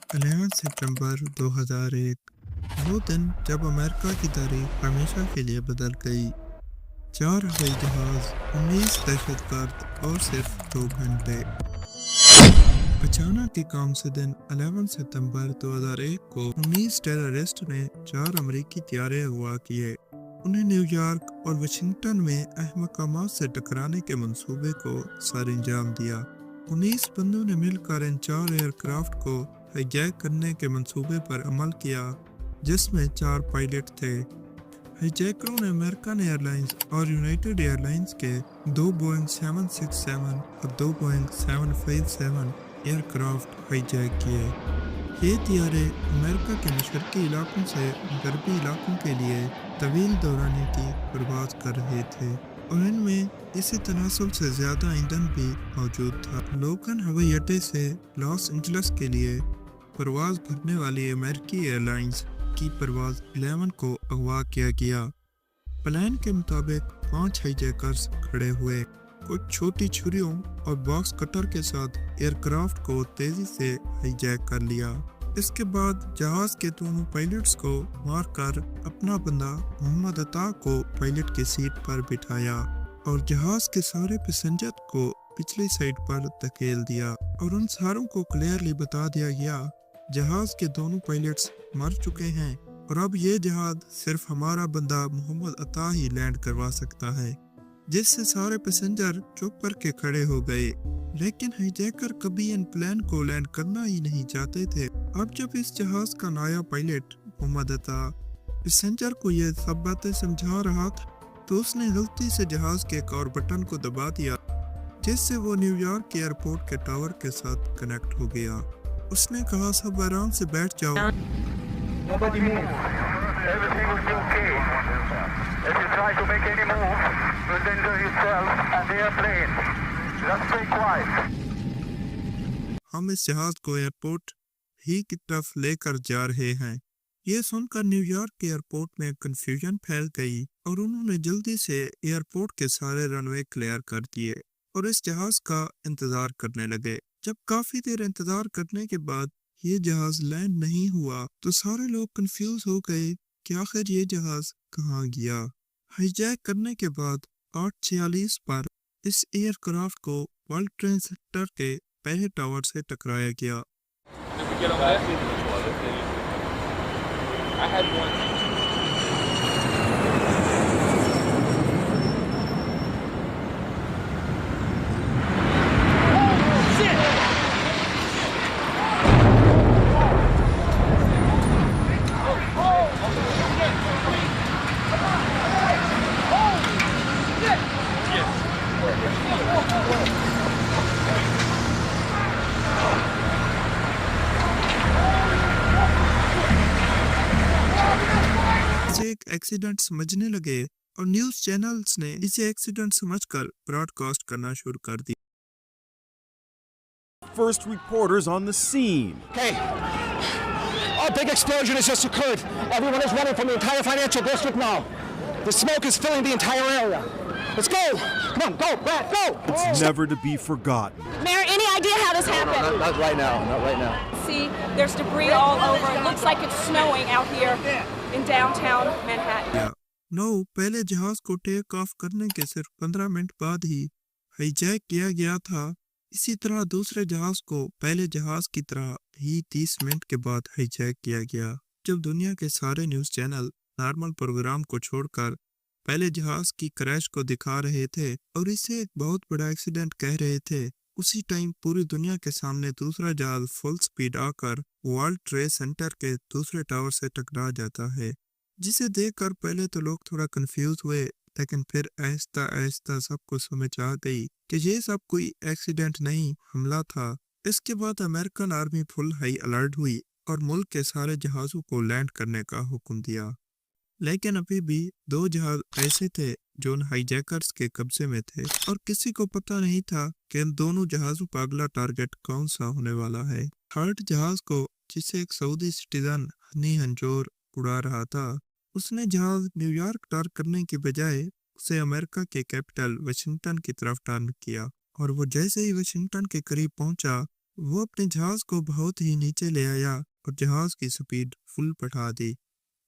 11 सितंबर 2001 वो दिन जब अमेरिका की तारीख हमेशा के लिए बदल गई। 4 हवाई जहाज, 19 दहशतगर्द और सिर्फ 2 घंटे। अचानक ही काम से दिन 11 सितंबर 2001 को 19 टेररिस्ट ने 4 अमेरिकी त्यारे अगवा किए। उन्हें न्यूयॉर्क और वाशिंगटन में अहम मकामात से टकराने के मंसूबे को सर अंजाम दिया। 19 बंदों ने मिलकर इन 4 एयरक्राफ्ट को हाईजैक करने के मंसूबे पर अमल किया, जिसमें 4 पायलट थे। हाईजैकरों ने अमेरिकन एयरलाइंस और यूनाइटेड एयरलाइंस के 2 बोइंग 767 और 2 बोइंग 757 एयरक्राफ्ट हाईजैक किए। ये त्यारे अमेरिका के मशरकी इलाकों से गरबी इलाकों के लिए तवील दौरानी की परवाज कर रहे थे, और इनमें इसी तनासब से ज़्यादा ईंधन भी मौजूद था। लोगन हवाई अड्डे से लॉस एंजल्स के लिए परवाज भरने वाली अमेरिकी एयरलाइंस की परवाज 11 को अगवा किया गया। प्लान के मुताबिक 5 हाईजैकर्स खड़े हुए, कुछ छोटी छुरियों और बॉक्स कटर के साथ एयरक्राफ्ट को तेजी से हाईजैक कर लिया। इसके बाद जहाज के दोनों पायलट्स को मारकर अपना बंदा मोहम्मद अता को पायलट की सीट पर बिठाया और जहाज के सारे पैसेंजर को पिछली साइड पर धकेल दिया, और उन सारों को क्लियरली बता दिया गया जहाज के दोनों पायलट्स मर चुके हैं और अब ये जहाज सिर्फ हमारा बंदा मोहम्मद अता ही लैंड करवा सकता है, जिससे सारे पैसेंजर चुप करके खड़े हो गए। लेकिन हाईजैकर कभी इन प्लेन को लैंड करना ही नहीं चाहते थे। अब जब इस जहाज का नया पायलट मोहम्मद अता पैसेंजर को ये सब बातें समझा रहा था, तो उसने गलती से जहाज के एक और बटन को दबा दिया, जिससे वो न्यूयॉर्क के एयरपोर्ट के टावर के साथ कनेक्ट हो गया। उसने कहा, सब आराम से बैठ जाओ। Nobody move. Everything will be okay. If you try to make any move, you'll endanger yourself and the airplane. Just stay quiet. हम इस जहाज को एयरपोर्ट ही की तरफ लेकर जा रहे हैं। ये सुनकर न्यूयॉर्क के एयरपोर्ट में कंफ्यूजन फैल गई और उन्होंने जल्दी से एयरपोर्ट के सारे रनवे क्लियर कर दिए और इस जहाज का इंतजार करने लगे। जब काफी देर इंतजार करने के बाद ये जहाज लैंड नहीं हुआ, तो सारे लोग कंफ्यूज हो गए कि आखिर ये जहाज कहाँ गया। हाईजैक करने के बाद 8:46 पर इस एयरक्राफ्ट को वर्ल्ड ट्रेड सेंटर के पहले टावर से टकराया गया। इसे एक एक्सीडेंट समझने लगे और न्यूज़ चैनल्स ने इसे एक्सीडेंट समझकर ब्रॉडकास्ट करना शुरू कर दिया। First reporters on the scene. Okay. A big explosion has just occurred. Everyone is running from the entire financial district now. The smoke is filling the entire area. Let's go. Come on, go, Brad, go. It's never to be forgotten. Mayor, any idea how this happened? Not right now. Not right now. See, there's debris all over. It looks like it's snowing out here in downtown Manhattan. No पहले जहाज को take off करने के सिर्फ 15 minute बाद ही hijack किया गया था। इसी तरह दूसरे जहाज को पहले जहाज की तरह ही 30 मिनट के बाद हाईजैक किया गया। जब दुनिया के सारे न्यूज़ चैनल नॉर्मल प्रोग्राम को छोड़कर पहले जहाज की क्रैश को दिखा रहे थे और इसे एक बहुत बड़ा एक्सीडेंट कह रहे थे, उसी टाइम पूरी दुनिया के सामने दूसरा जहाज फुल स्पीड आकर वर्ल्ड ट्रेड सेंटर के दूसरे टावर से टकरा जाता है, जिसे देखकर पहले तो लोग थोड़ा कंफ्यूज हुए, लेकिन फिर आहिस्ता आहिस्ता सबको समझ आ गई कि ये सब कोई एक्सीडेंट नहीं, हमला था। इसके बाद American army full high alert हुई और मुल्क के सारे जहाज़ों को लैंड करने का हुक्म दिया। लेकिन अभी भी 2 जहाज ऐसे थे जो उन हाईजैकर्स के कब्जे में थे और किसी को पता नहीं था कि इन दोनों जहाज़ों का अगला टारगेट कौन सा होने वाला है। थर्ड जहाज को, जिसे एक सऊदी सिटीजन हनी हंजोर उड़ा रहा था, उसने जहाज न्यूयॉर्क टर्न करने के बजाय उसे अमेरिका के कैपिटल वाशिंगटन की तरफ टर्न किया, और वो जैसे ही वाशिंगटन के करीब पहुंचा, वो अपने जहाज को बहुत ही नीचे ले आया और जहाज की स्पीड फुल बढ़ा दी,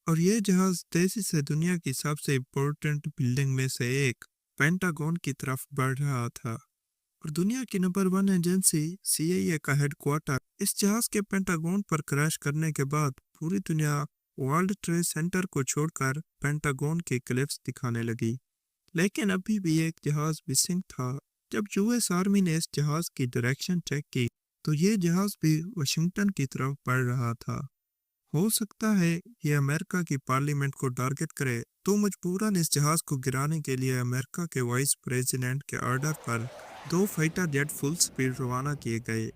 और ये जहाज तेजी से दुनिया की सबसे इम्पोर्टेंट बिल्डिंग में से एक पेंटागन की तरफ बढ़ रहा था। और दुनिया की नंबर 1 एजेंसी CIA का हेडक्वार्टर इस जहाज के पेंटागन पर क्रैश करने के बाद पूरी दुनिया वर्ल्ड ट्रेड सेंटर को छोड़कर पेंटागन के क्लिफ्स दिखाने लगी। लेकिन अभी भी एक जहाज मिसिंग था। जब US आर्मी ने इस जहाज की डायरेक्शन चेक की तो ये जहाज भी वाशिंगटन की तरफ बढ़ रहा था। हो सकता है ये अमेरिका की पार्लियामेंट को टारगेट करे, तो मजबूरन इस जहाज को गिराने के लिए अमेरिका के वाइस प्रेसिडेंट के ऑर्डर पर 2 फाइटर जेट फुल स्पीड रवाना किए गए,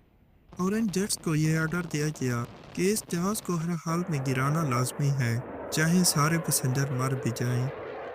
और इन जेट्स को यह ऑर्डर दिया गया कि इस जहाज को हर हाल में गिराना लाजमी है, चाहे सारे पैसेंजर मर भी जाएं।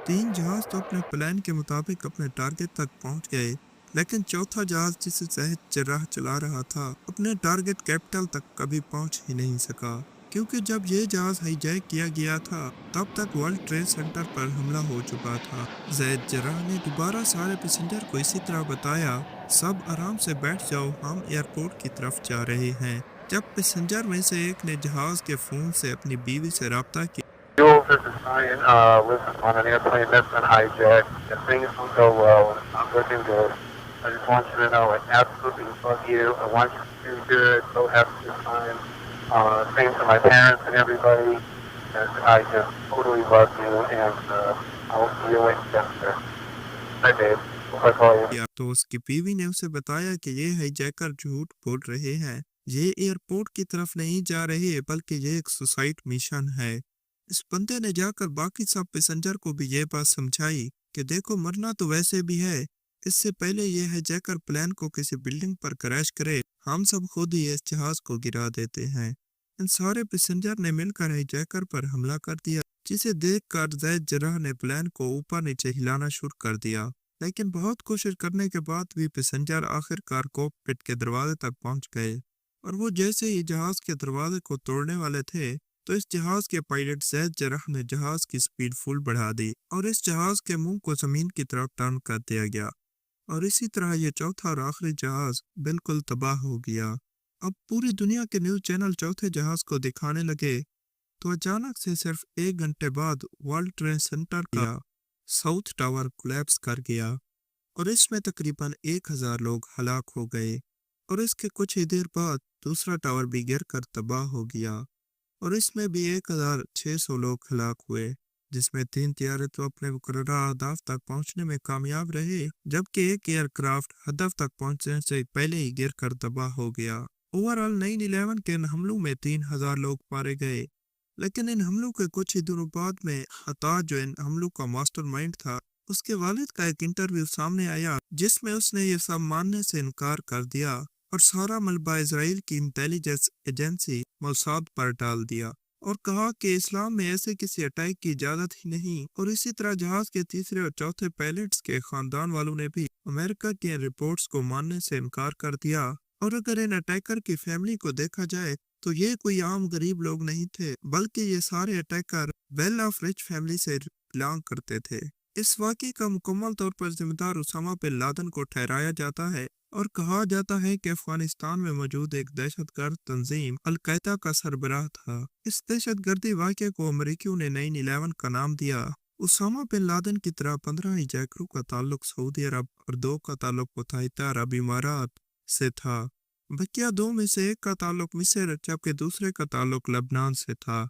3 जहाज तो अपने प्लान के मुताबिक अपने टारगेट तक पहुंच गए, लेकिन चौथा जहाज जिसे जैद जर्राह चला रहा था अपने टारगेट कैपिटल तक कभी पहुंच ही नहीं सका, क्योंकि जब ये जहाज हाईजैक किया गया था तब तक वर्ल्ड ट्रेड सेंटर पर हमला हो चुका था। जैद जर्राह ने दोबारा सारे पैसेंजर को इसी तरह बताया, सब आराम से बैठ जाओ, हम एयरपोर्ट की तरफ जा रहे हैं। जब पैसेंजर में से एक ने जहाज के फोन से अपनी बीवी से राब्ता किया। Jules, this is Ryan. Listen, on an airplane that's been hijacked, if things don't go well, it's not looking good. I just want you to know I absolutely love you. I want you to do good. So have a good time. Same to my parents and everybody. And I just totally love you, and I will see you later. Bye, babe. I'll call you. तो उसकी बीवी ने उसे बताया कि ये hijacker झूठ बोल रहे हैं, ये एयरपोर्ट की तरफ नहीं जा रहे बल्कि ये एक सुसाइड मिशन है। इस बंदे ने जाकर बाकी सब पैसेंजर को भी ये बात समझाई कि देखो मरना तो वैसे भी है, इससे पहले ये हाईजैकर प्लेन को किसी बिल्डिंग पर क्रैश करे, हम सब खुद ही इस जहाज को गिरा देते हैं। इन सारे पैसेंजर ने मिलकर हाईजैकर पर हमला कर दिया, जिसे देखकर जैद जर्राह ने प्लेन को ऊपर नीचे हिलाना शुरू कर दिया। लेकिन बहुत कोशिश करने के बाद भी पैसेंजर आखिरकार कॉकपिट के दरवाजे तक पहुंच गए, और वो जैसे ही जहाज के दरवाजे को तोड़ने वाले थे तो इस जहाज के पायलट जैद जर्राह ने जहाज की स्पीड फुल बढ़ा दी और इस जहाज के मुंह को जमीन की तरफ टर्न कर दिया गया, और इसी तरह ये चौथा और आखिरी जहाज बिल्कुल तबाह हो गया। अब पूरी दुनिया के न्यूज चैनल चौथे जहाज को दिखाने लगे तो अचानक से सिर्फ 1 घंटे बाद वर्ल्ड ट्रेड सेंटर का साउथ टावर कोलैप्स कर गया, और इसमें तकरीबन 1000 लोग हलाक हो गए, और इसके कुछ ही देर बाद दूसरा टावर भी गिर कर तबाह हो गया, और इसमें भी 1600 लोग हलाक हुए, जिसमें 3 तियारे तो अपने मुकर्ररा अहदाफ तक पहुंचने में कामयाब रहे, जबकि एक एयरक्राफ्ट हदफ तक पहुंचने से पहले ही गिर कर तबाह हो गया। ओवरऑल 9/11 के इन हमलों में 3000 लोग मारे गए, लेकिन इन हमलों के कुछ ही दिनों बाद में हताज जो इन हमलों का मास्टरमाइंड था, उसके वालिद का एक इंटरव्यू सामने आया जिसमें उसने ये सब मानने से इनकार कर दिया और सारा मलबा इजराइल की इंटेलिजेंस एजेंसी मोसाद पर डाल दिया और कहा कि इस्लाम में ऐसे किसी अटैक की इजाजत ही नहीं। और इसी तरह जहाज के तीसरे और चौथे पायलट्स के खानदान वालों ने भी अमेरिका की रिपोर्ट्स को मानने से इनकार कर दिया। और अगर इन अटैकर की फैमिली को देखा जाए तो ये कोई आम गरीब लोग नहीं थे, बल्कि ये सारे attacker well of rich family से बिलोंग करते थे। इस वाक़े का मुकम्मल तौर पर जिम्मेदार उसामा बिन लादेन को ठहराया जाता है और कहा जाता है कि अफगानिस्तान में मौजूद एक दहशतगर्द तंजीम अल-कायदा का सरबराह था। इस दहशतगर्दी वाक़े को अमरीकियों ने 9/11 का नाम दिया। उसामा बिन लादेन की तरह 15 हिजैकरों का ताल्लुक सऊदी अरब और 2 का ताल्लुक मुत्तहिदा अरब इमारात से था। बकिया 2 में से एक का ताल्लुक मिस्र जबकि दूसरे का ताल्लुक लबनान से था।